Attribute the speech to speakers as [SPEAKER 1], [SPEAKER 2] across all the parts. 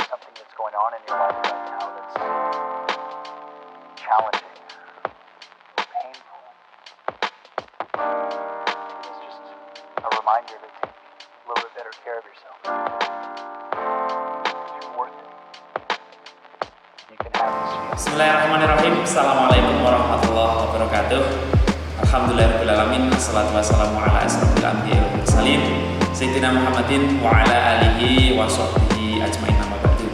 [SPEAKER 1] have something that's going on in your life right now that's challenging or painful, it's just a reminder to take a little bit better care of yourself. Because you're worth it. You can have this feeling.
[SPEAKER 2] Bismillahirrahmanirrahim. Assalamualaikum warahmatullahi wabarakatuh. Alhamdulillahirrahmanirrahim. Assalatu wassalamu ala asrafil anbiya'i wal mursalin Sayyidina Muhammadin wa ala alihi wa sahbihi ajmain amma ba'du.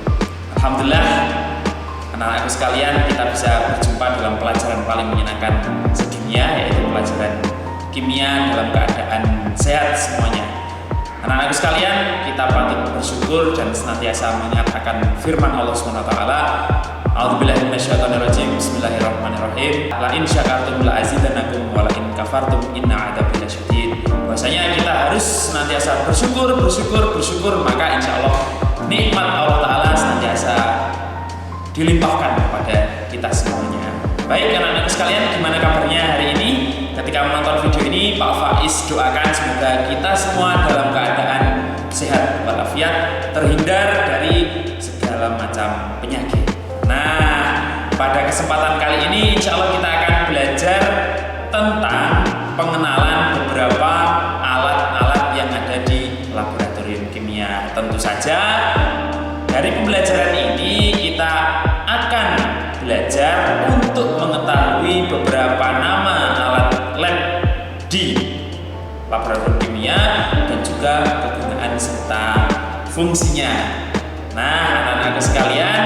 [SPEAKER 2] Alhamdulillah, anak-anakku sekalian, kita bisa berjumpa dalam pelajaran paling menyenangkan sedunia, yaitu pelajaran kimia dalam keadaan sehat semuanya. Anak-anakku sekalian, kita patut bersyukur dan senantiasa mengingat akan firman Allah SWT. A'udzubillahi minasyaitonirrajim. Bismillahirrahmanirrahim. La in syakartum la azidannakum wa la in kafartum inna 'adzabi lasyadid. Bahwasanya kita harus senantiasa bersyukur, maka insya Allah nikmat Allah Ta'ala senantiasa dilimpahkan kepada kita semuanya. Baik anak-anak sekalian, gimana kabarnya hari ini? Ketika menonton video ini, Pak Faiz doakan semoga kita semua dalam keadaan sehat walafiat, terhindar dari segala macam penyakit. Nah, pada kesempatan kali ini insya Allah kita akan belajar tentang pengenalan beberapa alat-alat yang ada di laboratorium kimia. Tentu saja dari pembelajaran ini kita akan belajar untuk mengetahui beberapa nama alat lab di laboratorium kimia dan juga kegunaan serta fungsinya. Nah, anak-anak sekalian,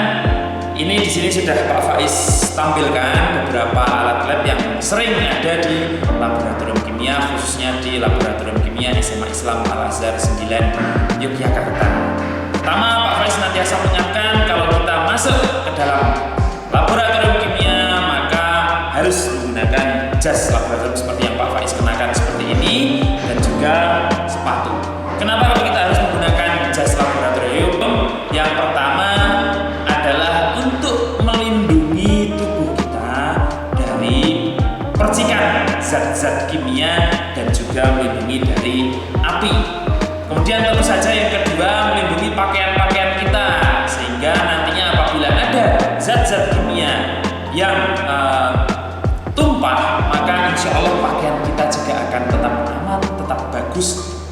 [SPEAKER 2] ini di sini sudah Pak Faiz tampilkan beberapa alat lab yang sering ada di laboratorium kimia, khususnya di laboratorium kimia SMA Islam Al-Azhar 9 Yogyakarta. Pertama, Pak Faiz senantiasa mengingatkan kalau kita masuk ke dalam laboratorium kimia maka harus menggunakan jas laboratorium seperti yang Pak Faiz kenakan seperti ini dan juga sepatu. Kenapa kalau kita harus menggunakan jas laboratorium? Yang pertama adalah untuk melindungi tubuh kita dari percikan zat-zat kimia dan juga melindungi dari api. Kemudian tentu saja yang kedua, melindungi pakaian-pakaian kita sehingga nantinya apabila ada zat-zat kimia yang tumpah, maka insya Allah pakaian kita juga akan tetap aman, tetap bagus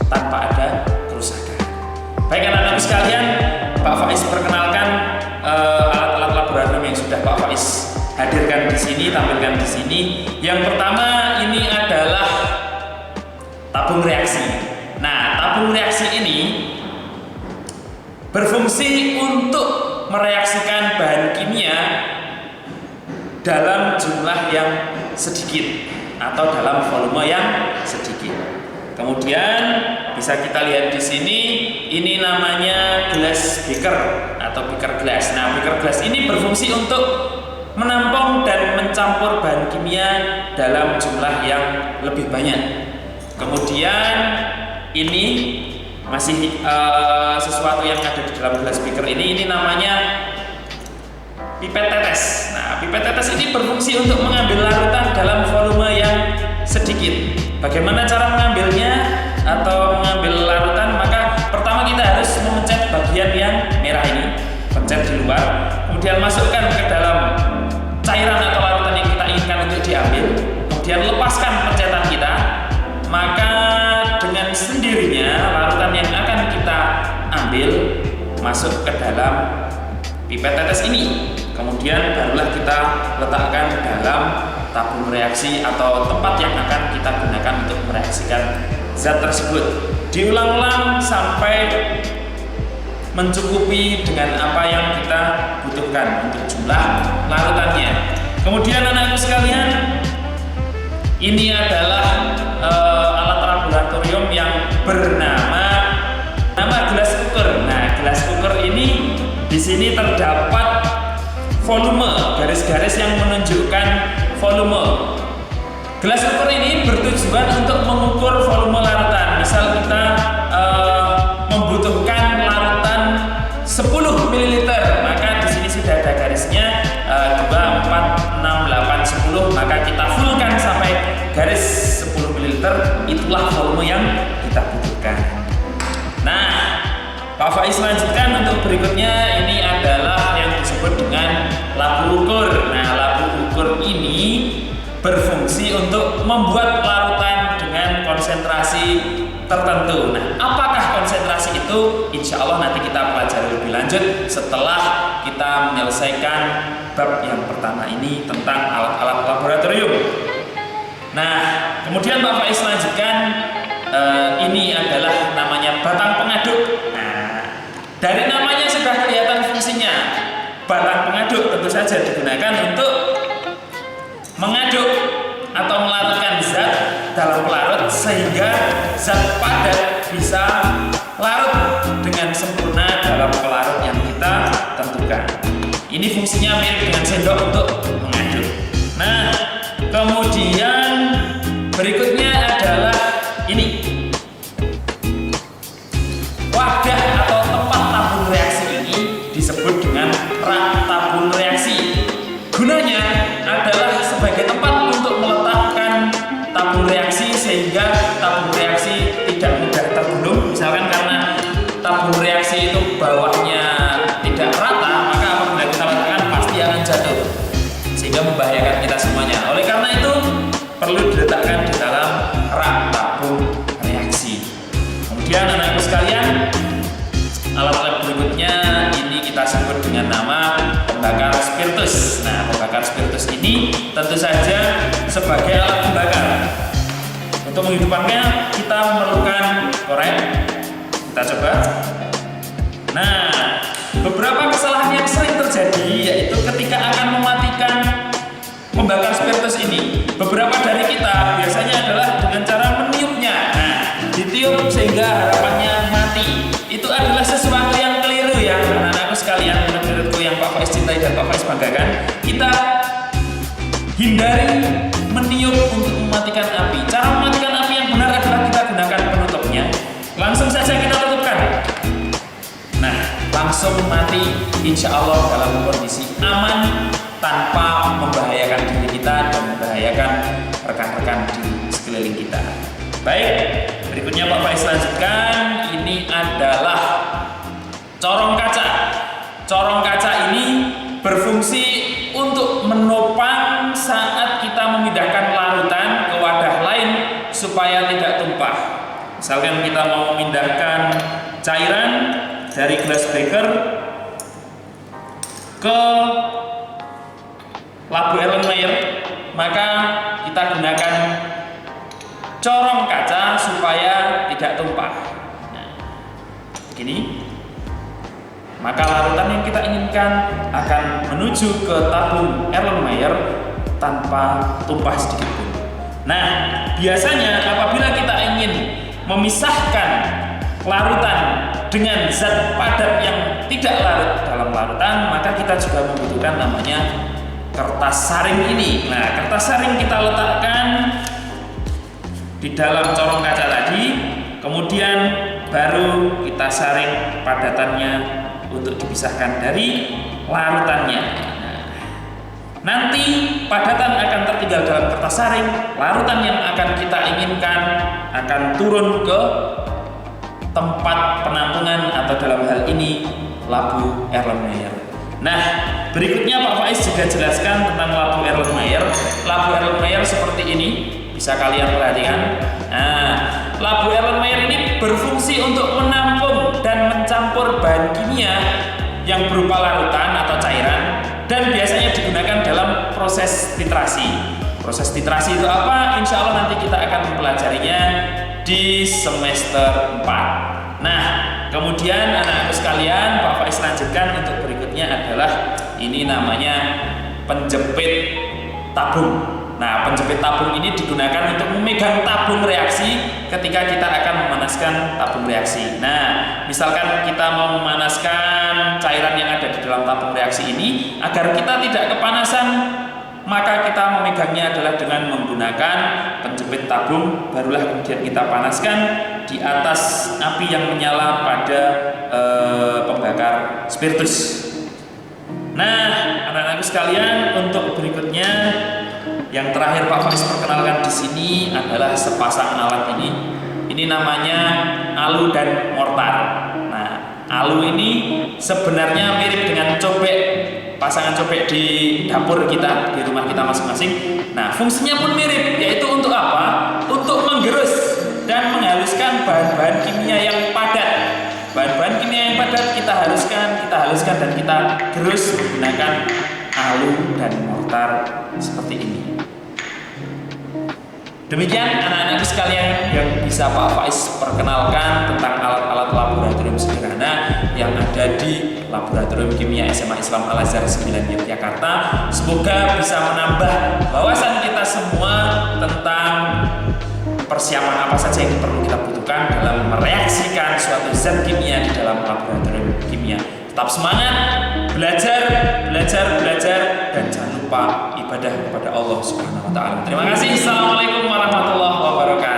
[SPEAKER 2] tanpa ada kerusakan. Baik anak-anak sekalian, Pak Faiz perkenalkan alat-alat laboratorium yang sudah Pak Faiz hadirkan di sini, tampilkan di sini. Yang pertama ini adalah tabung reaksi. Nah, tabung reaksi ini berfungsi untuk mereaksikan bahan kimia dalam jumlah yang sedikit atau dalam volume yang sedikit. Kemudian bisa kita lihat di sini, ini namanya glass beaker atau beaker glass. Nah, beaker glass ini berfungsi untuk menampung dan mencampur bahan kimia dalam jumlah yang lebih banyak. Kemudian ini masih sesuatu yang ada di dalam glass beaker ini namanya pipet tetes. Nah, pipet tetes ini berfungsi untuk mengambil larutan dalam volume yang sedikit. Bagaimana cara mengambilnya atau mengambil larutan? Maka pertama kita harus memencet bagian yang merah ini, pencet di luar, kemudian masukkan ke dalam cairan atau larutan yang kita inginkan untuk diambil, kemudian lepaskan pencetan kita, maka dengan sendirinya larutan yang akan kita ambil masuk ke dalam pipet tetes ini. Kemudian barulah kita letakkan dalam tabung reaksi atau tempat yang akan kita gunakan untuk mereaksikan zat tersebut. Diulang-ulang sampai mencukupi dengan apa yang kita butuhkan untuk jumlah larutannya. Kemudian anak-anak sekalian, ini adalah alat laboratorium yang bernama glass cooker. Nah, glass cooker ini di sini terdapat volume, garis-garis yang menunjukkan volume. Glass cooker ini bertujuan untuk mengukur volume larutan. Misal kita membutuhkan larutan 10 ml, maka di sini sudah ada garisnya 2, 4, 6, 8, 10, maka kita fullkan sampai garis 10 ml, itulah volume yang kita butuhkan. Nah, Pak Faiz lanjutkan untuk berikutnya. Ini tertentu. Nah, apakah konsentrasi itu? Insya Allah nanti kita pelajari lebih lanjut setelah kita menyelesaikan bab yang pertama ini tentang alat-alat laboratorium. Nah, kemudian Pak Faiz lanjutkan, ini adalah namanya batang pengaduk. Nah, dari namanya sudah kelihatan fungsinya. Batang pengaduk tentu saja digunakan untuk mengaduk atau melarutkan zat dalam pelarut sehingga zat padat bisa larut dengan sempurna dalam pelarut yang kita tentukan. Ini fungsinya mirip dengan sendok untuk mengaduk. Nah, kemudian berikutnya adalah ini. Wadah atau tempat tabung reaksi ini disebut dengan rak tabung reaksi. Gunanya adalah sebagai tempat untuk meletakkan tabung reaksi sehingga tabung reaksi tidak mudah tergulung. Misalkan karena tabung reaksi itu bawahnya tidak rata, maka apabila kita letakkan pasti akan jatuh sehingga membahayakan kita semuanya. Oleh karena itu perlu diletakkan di dalam rak tabung reaksi. Kemudian anak-anakku sekalian, alat-alat berikutnya ini kita sebut dengan nama pembakar spiritus. Nah, pembakar spiritus ini tentu saja sebagai alat pembakar. Untuk menghidupkannya kita memerlukan korek. Kita coba. Nah, beberapa kesalahan yang sering terjadi yaitu ketika akan mematikan pembakar spiritus ini. Beberapa dari kita biasanya adalah dengan cara meniupnya. Nah, ditiup sehingga harapannya mati. Itu adalah sesuatu yang keliru ya, anak-anakku sekalian, menurutku yang Pak Faiz cintai dan Pak Faiz banggakan. Kita hindari meniup untuk mematikan api. Cara mematikan api yang benar adalah kita gunakan penutupnya. Langsung saja kita tutupkan. Nah, langsung mati insya Allah dalam kondisi aman tanpa membahayakan diri kita dan membahayakan rekan-rekan di sekeliling kita. Baik, berikutnya Pak Faiz lanjutkan. Ini adalah corong kaca. Corong kaca ini berfungsi untuk menopang saat kita memindahkan larutan ke wadah lain supaya tidak tumpah. Misalkan kita mau memindahkan cairan dari glass breaker ke labu Erlenmeyer, maka kita gunakan corong kaca supaya tidak tumpah. Nah, begini. Maka larutan yang kita inginkan akan menuju ke tabung Erlenmeyer tanpa tumpah sedikit pun. Nah, biasanya apabila kita ingin memisahkan larutan dengan zat padat yang tidak larut dalam larutan, maka kita juga membutuhkan namanya kertas saring ini. Nah, kertas saring kita letakkan di dalam corong kaca tadi, kemudian baru kita saring padatannya untuk dipisahkan dari larutannya. Nah, nanti padatan akan tertinggal dalam kertas saring, larutan yang akan kita inginkan akan turun ke tempat penampungan atau dalam hal ini labu Erlenmeyer. Nah, berikutnya Pak Faiz juga jelaskan tentang labu Erlenmeyer. Labu Erlenmeyer seperti ini, bisa kalian perhatikan. Nah, labu Erlenmeyer ini berfungsi untuk menampung dan mencampur bahan kimia yang berupa larutan atau cairan dan biasanya digunakan dalam proses titrasi. Proses titrasi itu apa? Insya Allah nanti kita akan mempelajarinya di semester 4. Nah, kemudian anak-anak sekalian, Pak Faiz lanjutkan untuk berikutnya adalah ini namanya penjepit tabung. Nah, penjepit tabung ini digunakan untuk memegang tabung reaksi ketika kita akan memanaskan tabung reaksi. Nah, misalkan kita mau memanaskan cairan yang ada di dalam tabung reaksi ini agar kita tidak kepanasan, maka kita memegangnya adalah dengan menggunakan penjepit tabung, barulah kemudian kita panaskan di atas api yang menyala pada pembakar spiritus. Nah, anak-anak sekalian, untuk berikutnya yang terakhir Pak Faiz perkenalkan di sini adalah sepasang alat ini. Ini namanya alu dan mortar. Nah, alu ini sebenarnya mirip dengan cobek, pasangan cobek di dapur kita, di rumah kita masing-masing. Nah, fungsinya pun mirip, yaitu untuk apa? Untuk menggerus dan menghaluskan bahan-bahan kimia yang padat. Bahan-bahan kimia yang padat kita haluskan dan kita gerus menggunakan alu dan mortar seperti ini. Demikian anak-anakku sekalian yang bisa Pak Faiz perkenalkan tentang alat-alat laboratorium sederhana yang ada di Laboratorium Kimia SMA Islam Al-Azhar 9 Yogyakarta. Semoga bisa menambah wawasan kita semua tentang persiapan apa saja yang perlu kita butuhkan dalam mereaksikan suatu zat kimia di dalam laboratorium kimia. Tetap semangat, belajar, dan jangan lupa ibadah kepada Allah Subhanahu wa taala. Terima kasih. Assalamualaikum warahmatullahi wabarakatuh.